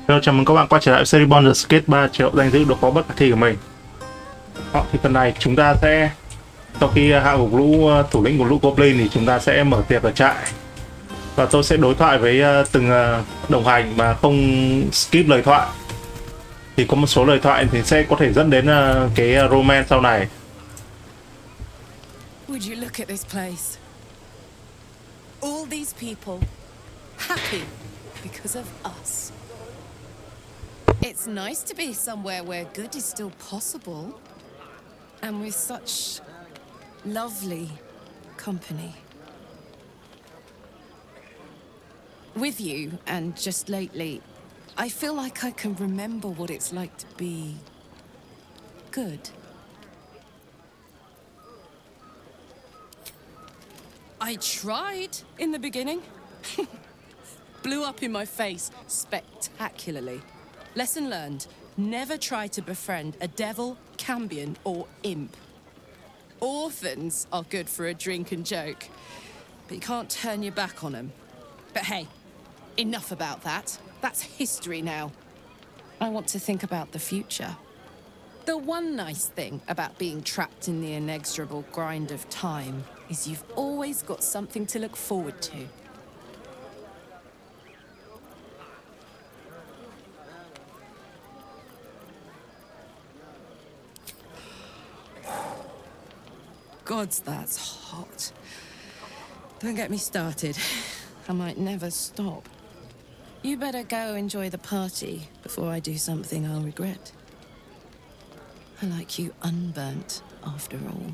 Hello, chào mừng các bạn quay trở lại series Baldur Skate 3 triệu danh dự độ khó bất khả thi của mình. Thì phần này chúng ta sẽ, sau khi hạ gục lũ thủ lĩnh của lũ Goblin thì chúng ta sẽ mở tiệc ở trại. Và tôi sẽ đối thoại với từng đồng hành mà không skip lời thoại. Thì có một số lời thoại thì sẽ có thể dẫn đến cái romance sau này. Would you look at this place? All these people happy because of us. It's nice to be somewhere where good is still possible, and with such lovely company. With you, and just lately, I feel like I can remember what it's like to be good. I tried in the beginning. Blew up in my face spectacularly. Lesson learned, never try to befriend a devil, cambion, or imp. Orphans are good for a drink and joke, but you can't turn your back on them. But hey, enough about that. That's history now. I want to think about the future. The one nice thing about being trapped in the inexorable grind of time is you've always got something to look forward to. Gods, that's hot. Don't get me started. I might never stop. You better go enjoy the party before I do something I'll regret. I like you unburnt, after all.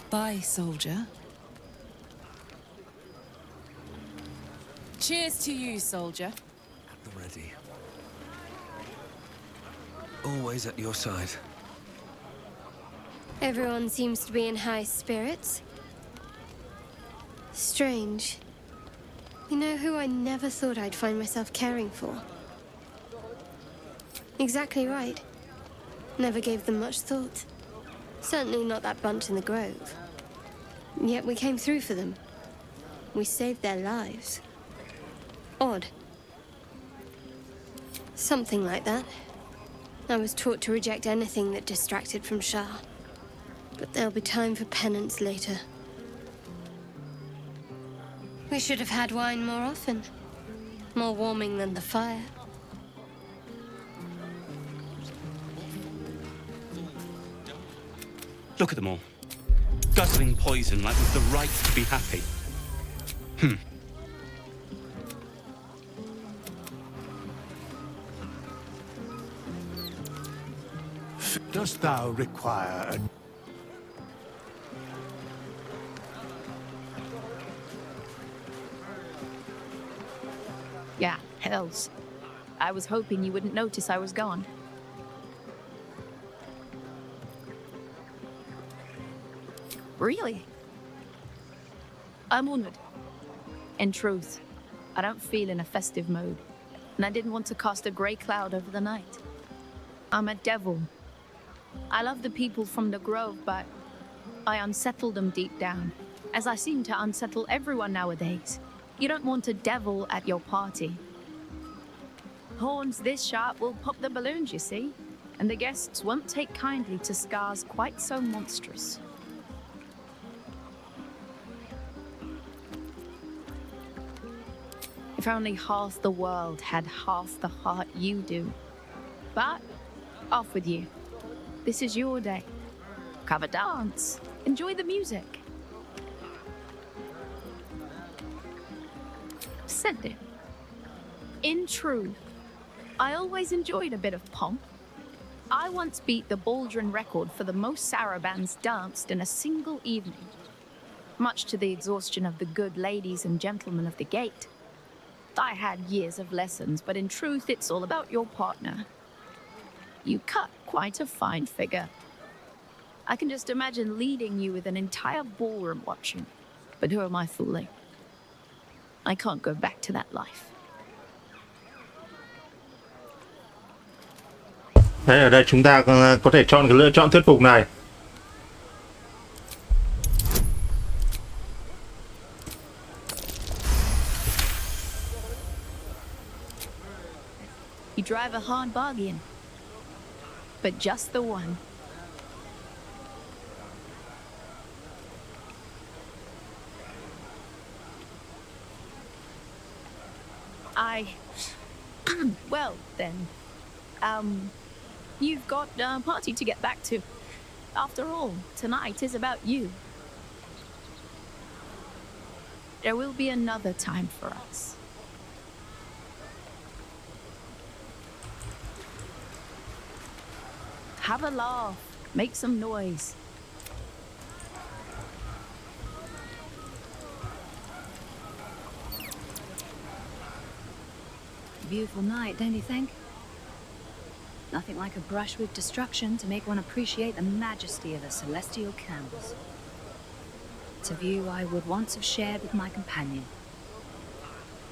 Bye, soldier. Cheers to you, soldier. At the ready. Always at your side. Everyone seems to be in high spirits. Strange. You know who I never thought I'd find myself caring for? Exactly right. Never gave them much thought. Certainly not that bunch in the grove. Yet we came through for them. We saved their lives. Odd. Something like that. I was taught to reject anything that distracted from Shah. But there'll be time for penance later. We should have had wine more often. More warming than the fire. Look at them all. Guzzling poison like with the right to be happy. Dost thou require a... Yeah, hells. I was hoping you wouldn't notice I was gone. Really? I'm honored. In truth, I don't feel in a festive mood, and I didn't want to cast a grey cloud over the night. I'm a devil. I love the people from the grove, but I unsettle them deep down, as I seem to unsettle everyone nowadays. You don't want a devil at your party. Horns this sharp will pop the balloons, you see, and the guests won't take kindly to scars quite so monstrous. If only half the world had half the heart you do. But, off with you. This is your day. Have a dance. Enjoy the music. Send it. In truth, I always enjoyed a bit of pomp. I once beat the Baldrin record for the most sarabands danced in a single evening, much to the exhaustion of the good ladies and gentlemen of the gate. I had years of lessons, but in truth, it's all about your partner. You cut quite a fine figure. I can just imagine leading you with an entire ballroom watching. But who am I fooling? I can't go back to that life. Đấy, ở đây chúng ta có thể chọn cái lựa chọn thuyết phục này. You drive a hard bargain, but just the one. Well then, you've got a party to get back to. After all, tonight is about you. There will be another time for us. Have a laugh, make some noise. Beautiful night, don't you think? Nothing like a brush with destruction to make one appreciate the majesty of the celestial canvas. It's a view I would once have shared with my companion,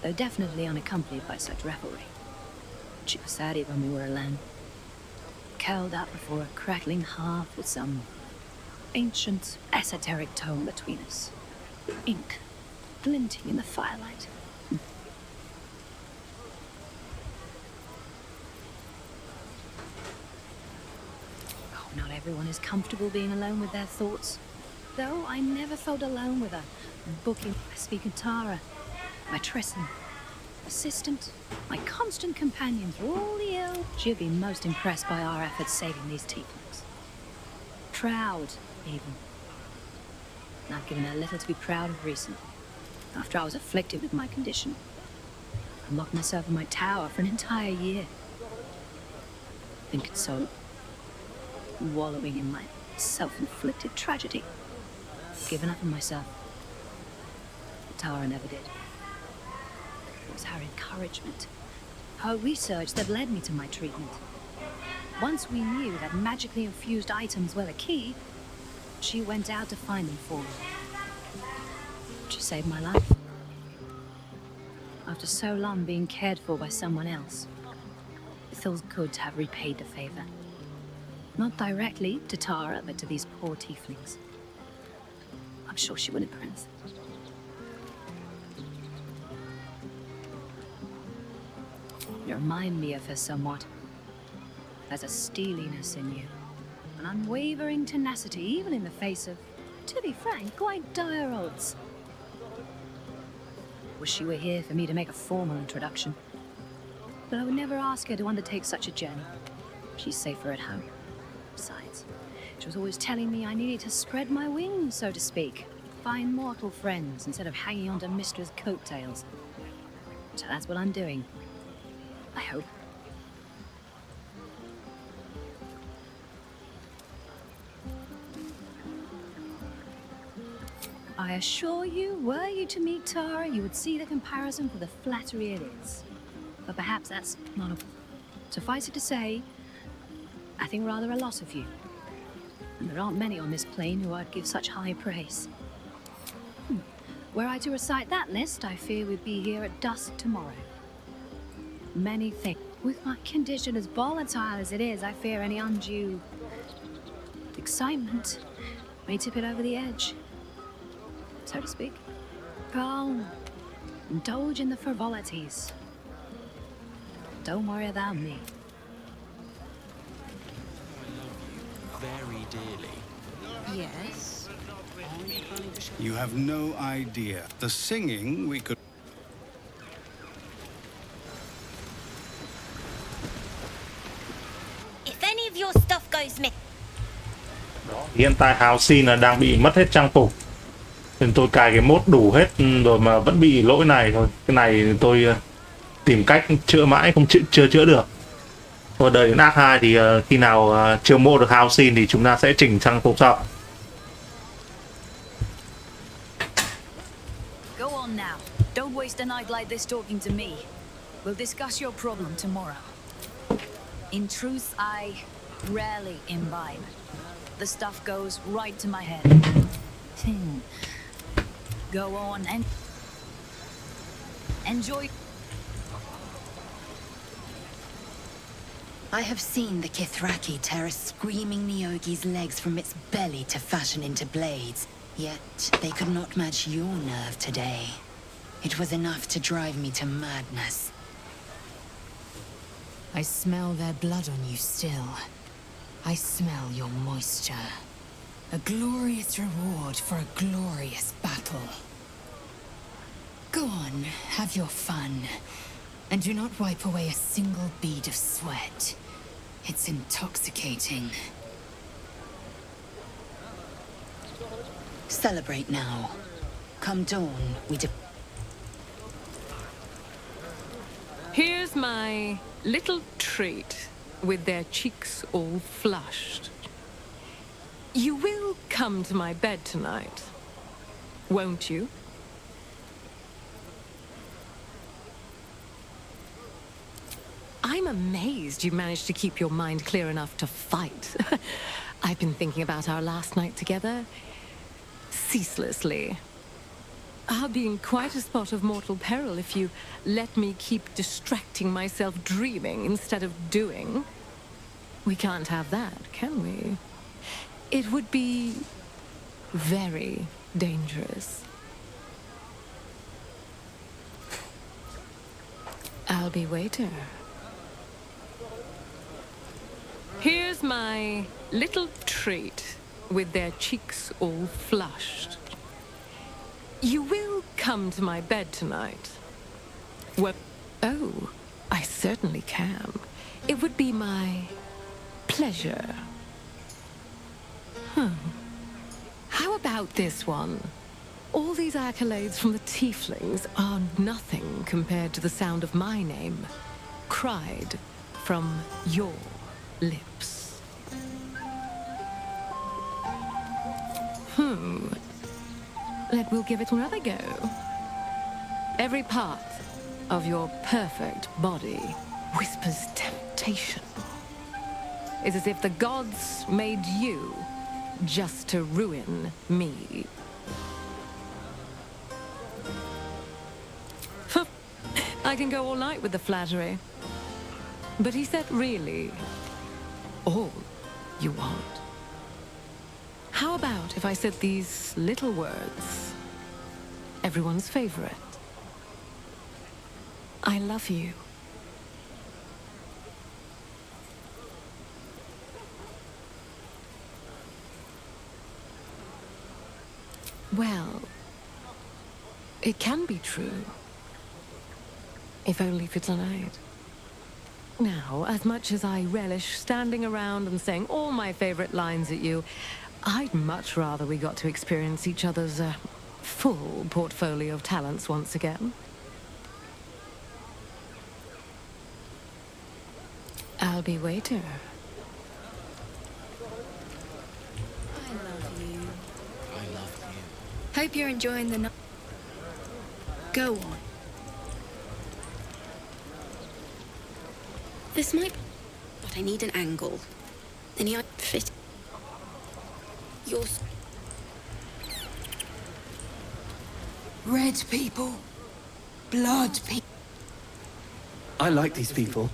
though definitely unaccompanied by such revelry. She was sad when we were alone, curled up before a crackling hearth with some ancient, esoteric tome between us. Ink glinting in the firelight. Not everyone is comfortable being alone with their thoughts. Though I never felt alone with her. Booking, I speak of Tara, my Tristan, assistant, my constant companion through all the ill. She'll be most impressed by our efforts saving these tieflings. Proud, even. And I've given her little to be proud of recently. After I was afflicted with my condition, I locked myself in my tower for an entire year. Been consoled. Wallowing in my self-inflicted tragedy. Given up on myself. Tara never did. It was her encouragement, her research that led me to my treatment. Once we knew that magically infused items were the key, she went out to find them for me. She saved my life. After so long being cared for by someone else, it feels good to have repaid the favor. Not directly to Tara, but to these poor tieflings. I'm sure she wouldn't print. You remind me of her somewhat. There's a steeliness in you, an unwavering tenacity, even in the face of, to be frank, quite dire odds. Wish she were here for me to make a formal introduction. But I would never ask her to undertake such a journey. She's safer at home. Besides, she was always telling me I needed to spread my wings, so to speak. Find mortal friends instead of hanging on to Mistra's coattails. So that's what I'm doing. I hope. I assure you, were you to meet Tara, you would see the comparison for the flattery it is. But perhaps that's not a... Suffice it to say, I think rather a lot of you. And there aren't many on this plane who I'd give such high praise. Were I to recite that list, I fear we'd be here at dusk tomorrow. Many things. With my condition as volatile as it is, I fear any undue excitement may tip it over the edge, so to speak. Go, indulge in the frivolities. Don't worry about me. Very dearly. Yes? You have no idea. The singing we could... If any of your stuff goes missing. Hiện tại House là đang bị mất hết trang phục. Nên tôi cài cái mod đủ hết rồi mà vẫn bị lỗi này thôi. Cái này tôi tìm cách chữa mãi không chưa chữa được. Và đợi đến Act 2 thì khi nào chưa mua được House thì chúng ta sẽ chỉnh trang phục sau. Go on now. Don't waste a night like this talking to me. We'll discuss your problem tomorrow. In truth, I rarely imbibe. The stuff goes right to my head. Go on and enjoy. I have seen the Kithraki tear a screaming Neogi's legs from its belly to fashion into blades. Yet they could not match your nerve today. It was enough to drive me to madness. I smell their blood on you still. I smell your moisture. A glorious reward for a glorious battle. Go on, have your fun. And do not wipe away a single bead of sweat. It's intoxicating. Celebrate now. Come dawn, we Here's my little treat with their cheeks all flushed. You will come to my bed tonight, won't you? I'm amazed you managed to keep your mind clear enough to fight. I've been thinking about our last night together ceaselessly. I'll be in quite a spot of mortal peril if you let me keep distracting myself dreaming instead of doing. We can't have that, can we? It would be very dangerous. I'll be waiter. Here's my little treat with their cheeks all flushed. You will come to my bed tonight. Well, oh, I certainly can. It would be my pleasure. How about this one? All these accolades from the tieflings are nothing compared to the sound of my name, cried from your lips. We'll give it another go. Every part of your perfect body whispers temptation. It's as if the gods made you just to ruin me. I can go all night with the flattery. But is that really all you want? How about if I said these little words? Everyone's favorite. I love you. Well, it can be true. If only for tonight. Now, as much as I relish standing around and saying all my favorite lines at you, I'd much rather we got to experience each other's full portfolio of talents once again. I'll be waiter. I love you. I love you. Hope you're enjoying the night. Go on. This might... But I need an angle. Then you fit... Yours... Red people. Blood people. I like these people.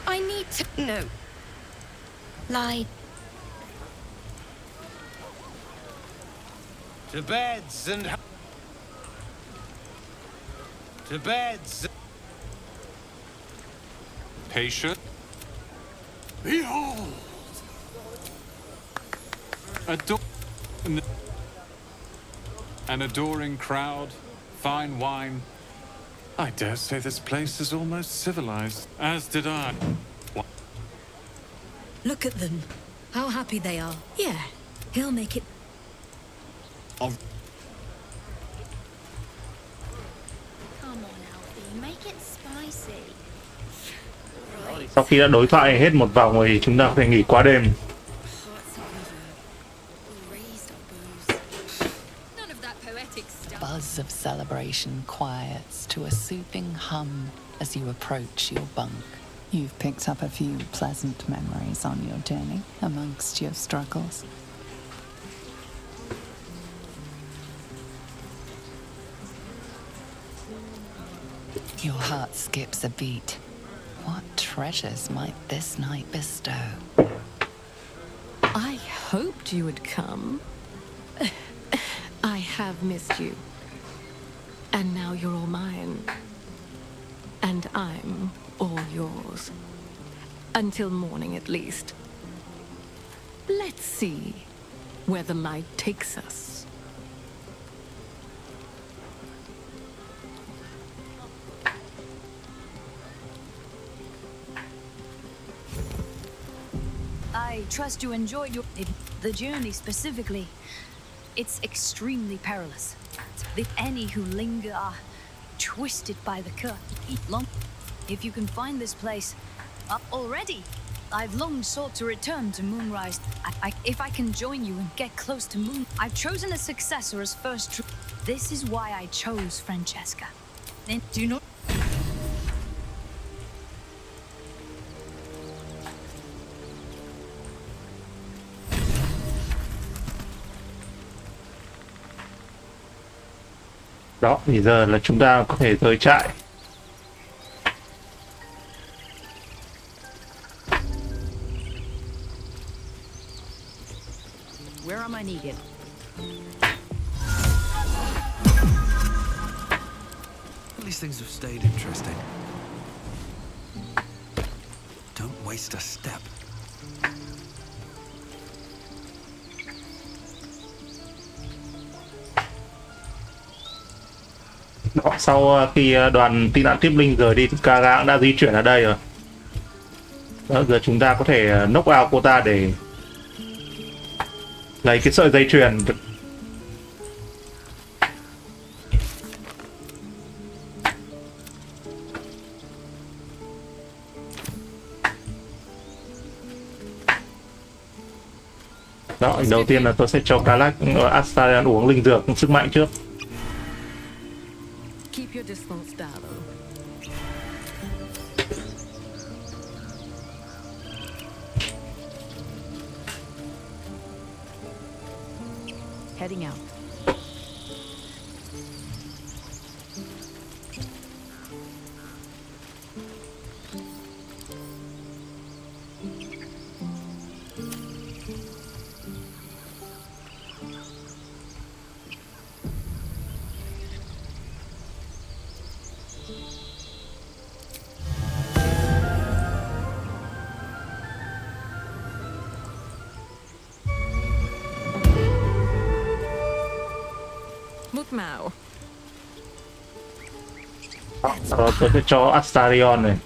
I need to... No. Lie. To beds and... To beds. Patient. Behold! An adoring crowd, fine wine. I dare say this place is almost civilized. As did I. Look at them. How happy they are. Yeah, he'll make it. Come on, Alfie. Make it spicy. Sau khi đã đối thoại hết một vòng rồi thì chúng ta có thể nghỉ qua đêm. Buzz of celebration quiets to a soothing hum as you approach your bunk. You've picked up a few pleasant memories on your journey amongst your struggles. Your heart skips a beat. What treasures might this night bestow? I hoped you would come. I have missed you. And now you're all mine. And I'm all yours. Until morning at least. Let's see where the night takes us. I trust you enjoyed the journey specifically. It's extremely perilous. If any who linger are twisted by the current, eat long. If you can find this place already, I've long sought to return to Moonrise. If I can join you and get close to Moon, I've chosen a successor as first. This is why I chose Francesca. Then do not. Đó, thì giờ là chúng ta có thể tới trại. Where am I needed? At least things have stayed interesting. Don't waste a step. Đó, sau khi đoàn tị nạn tiếp linh rời đi thì Kara cũng đã di chuyển ở đây rồi. Đó, giờ chúng ta có thể knock out cô ta để lấy cái sợi dây chuyền. Đó, đầu tiên là tôi sẽ cho Kalak Astarion uống linh dược sức mạnh trước. Keep your distance, darling. Heading out. Mao. Sau đó tôi sẽ cho Astarion này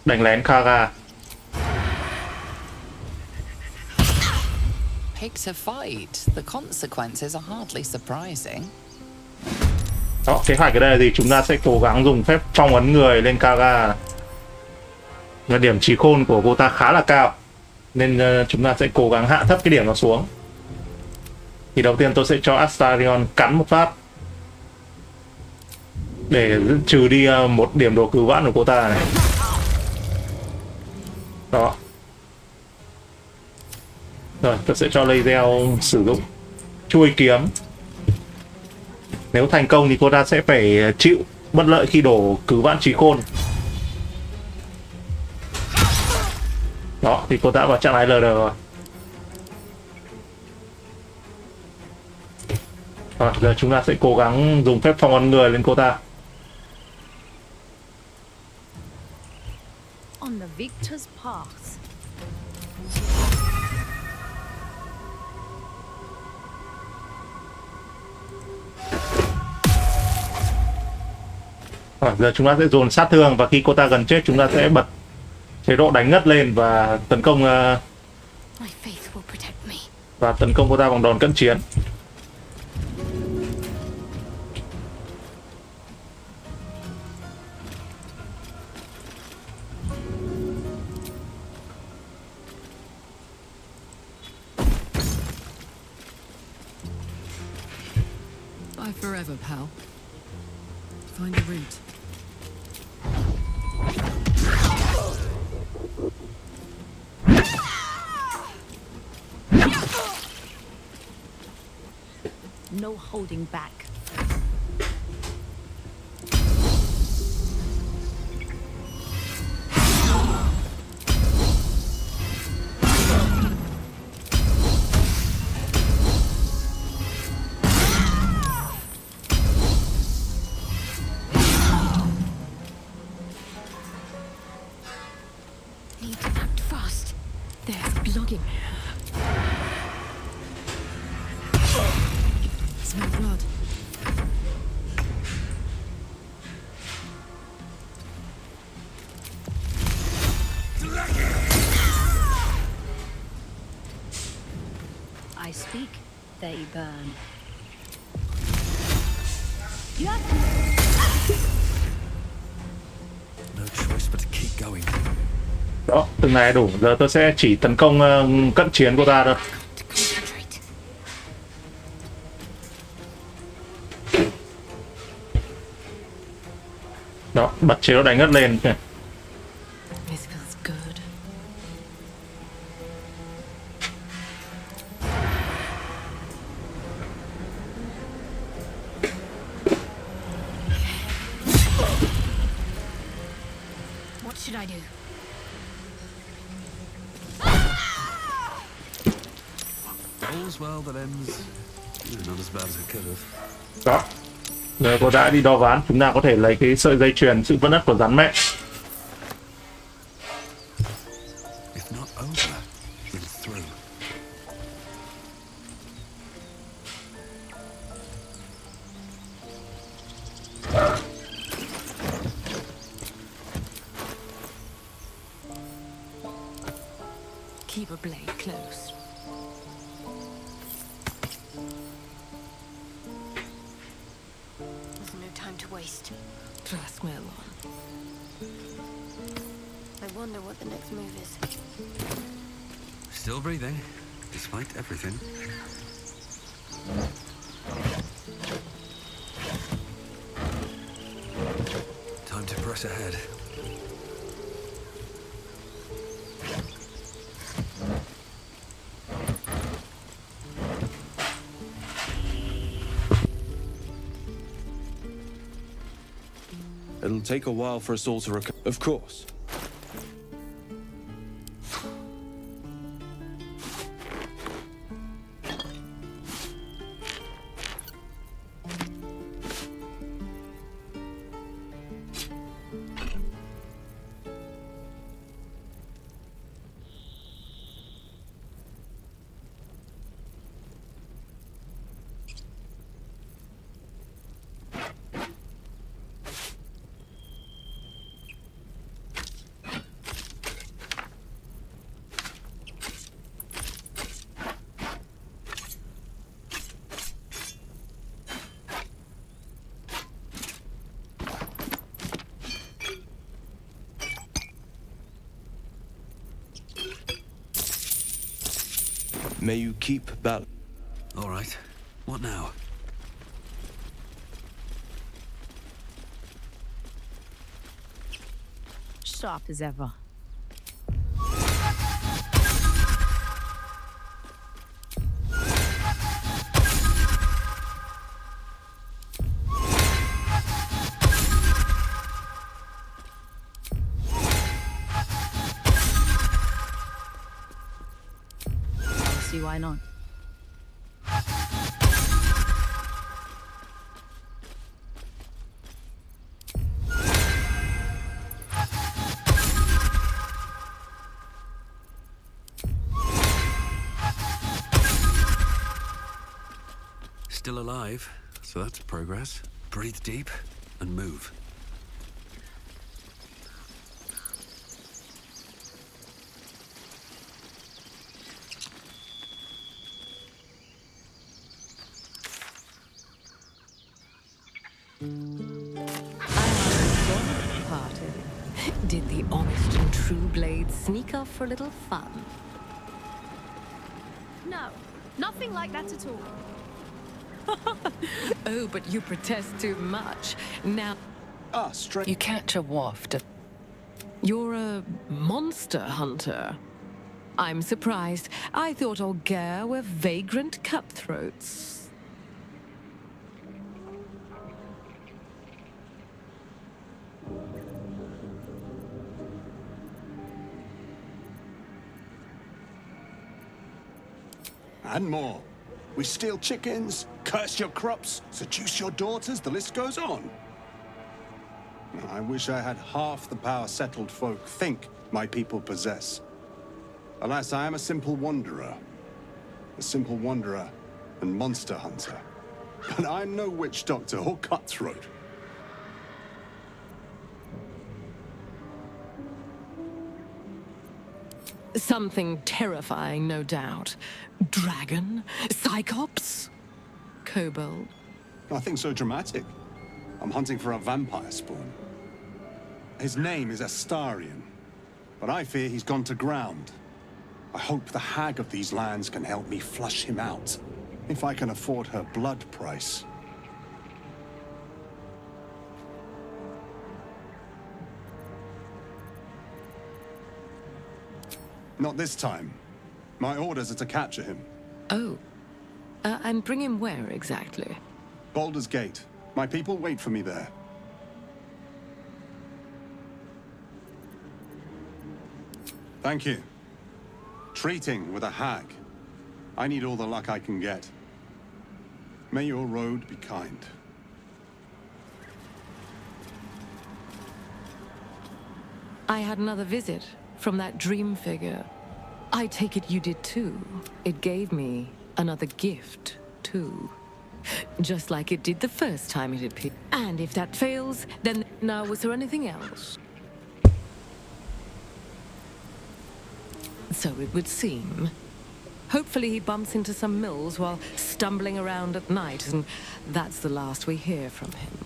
đánh lén Kara. Pick to fight. The consequences are hardly surprising. Đó, kế hoạch ở đây là gì? Chúng ta sẽ cố gắng dùng phép phong ấn người lên Kara. Và điểm trí khôn của cô ta khá là cao, nên chúng ta sẽ cố gắng hạ thấp cái điểm nó xuống. Thì đầu tiên tôi sẽ cho Astarion cắn một phát để trừ đi một điểm đồ cứu vãn của cô ta này. Đó. Rồi, tôi sẽ cho Lae'zel sử dụng chuôi kiếm. Nếu thành công thì cô ta sẽ phải chịu bất lợi khi đổ cứu vãn trí khôn. Đó, thì cô ta vào trạng thái LD rồi. Rồi, giờ chúng ta sẽ cố gắng dùng phép phong ấn người lên cô ta. On the victor's path. Rồi, giờ chúng ta sẽ dồn sát thương và khi cô ta gần chết chúng ta sẽ bật chế độ đánh ngất lên và tấn công cô ta bằng đòn cận chiến. Bye forever, pal. Find a route. No holding back. Bloody. Smell blood. I speak, they burn. No choice but to keep going. Đó, từng này đủ. Giờ tôi sẽ chỉ tấn công cận chiến của ta thôi. Đó, bật chế độ đánh ngất lên kìa. This feels good. What should I do? All's well that ends. Not as bad as it could have. Đó. Giờ cô đã đi đo ván, chúng ta có thể lấy cái sợi dây chuyền sự vỡ nát của rắn mẹ. If not over, then through. Keep a blade close. There's no time to waste. Trust me alone. I wonder what the next move is. Still breathing, despite everything. Time to press ahead. It'll take a while for us all to recover. Of course. May you keep Baldur. All right. What now? Sharp as ever. See why not? Still alive, so that's progress. Breathe deep and move. Did the honest and true blade sneak off for a little fun? No, nothing like that at all. Oh, but you protest too much. Now... straight. You catch a waft of... You're a monster hunter. I'm surprised. I thought Olgair were vagrant cutthroats. And more. We steal chickens, curse your crops, seduce your daughters, the list goes on. I wish I had half the power settled folk think my people possess. Alas, I am a simple wanderer. A simple wanderer and monster hunter. But I'm no witch doctor or cutthroat. Something terrifying, no doubt. Dragon? Cyclops? Kobold? Nothing so dramatic. I'm hunting for a vampire spawn. His name is Astarion, but I fear he's gone to ground. I hope the hag of these lands can help me flush him out, if I can afford her blood price. Not this time. My orders are to capture him. Oh. And bring him where exactly? Baldur's Gate. My people wait for me there. Thank you. Treating with a hag. I need all the luck I can get. May your road be kind. I had another visit from that dream figure. I take it you did too. It gave me another gift too. Just like it did the first time it appeared. And if that fails, then now was there anything else? So it would seem. Hopefully he bumps into some mills while stumbling around at night, and that's the last we hear from him.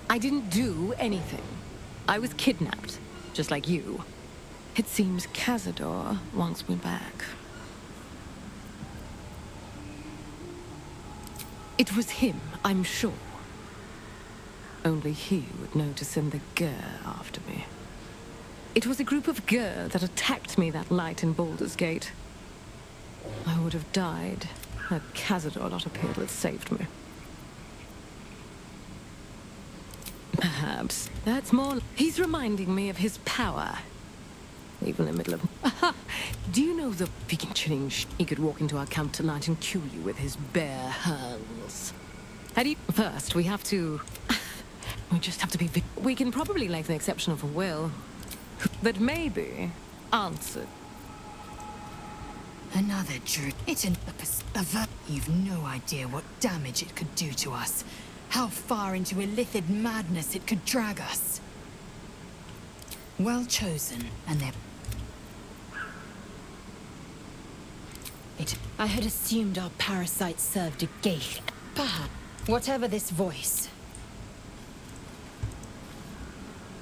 I didn't do anything. I was kidnapped, just like you. It seems Cazador wants me back. It was him, I'm sure. Only he would know to send the Ger after me. It was a group of Ger that attacked me that night in Baldur's Gate. I would have died had Cazador not appeared that saved me. Perhaps that's more. He's reminding me of his power. Even in the middle of. Aha! Do you know the vegan? He could walk into our camp tonight and kill you with his bare hands. First, we have to. We just have to be. We can probably make the exception of a will that may be answered. Another druid. It's an You've no idea what damage it could do to us. How far into illithid madness it could drag us. Well chosen, and they're... I had assumed our parasite served a geich. Perhaps. Whatever this voice.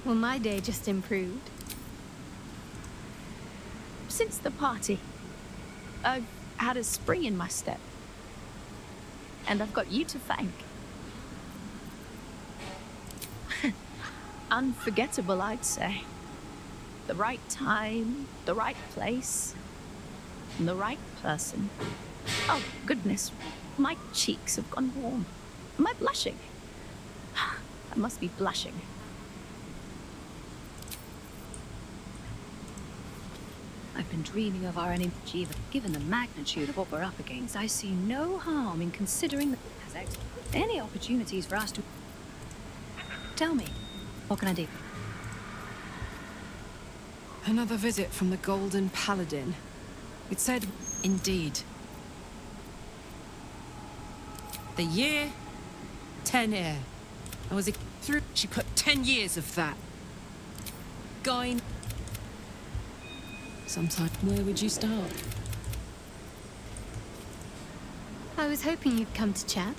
Well, my day just improved. Since the party, I've had a spring in my step. And I've got you to thank. Unforgettable, I'd say. The right time, the right place, and the right person. Oh, goodness. My cheeks have gone warm. Am I blushing? I must be blushing. I've been dreaming of our energy, but given the magnitude of what we're up against, I see no harm in considering any opportunities for us to... Tell me, what can I do? Another visit from the Golden Paladin. It said, indeed. The year, 10 year. I was through. She put 10 years of that. Going. Sometime. Where would you start? I was hoping you'd come to chat.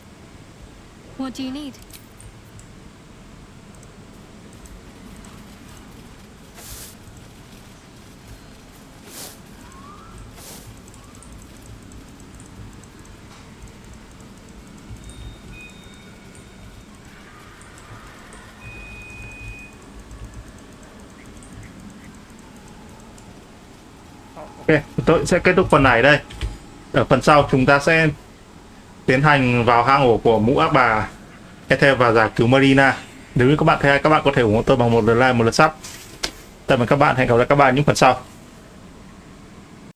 What do you need? Ok, tôi sẽ kết thúc phần này đây. Ở phần sau chúng ta sẽ tiến hành vào hang ổ của mũ ác bà Ether và giải cứu Marina. Nếu như các bạn thấy hay, các bạn có thể ủng hộ tôi bằng một lượt like, một lượt sub. Tạm biệt các bạn, hẹn gặp lại các bạn những phần sau.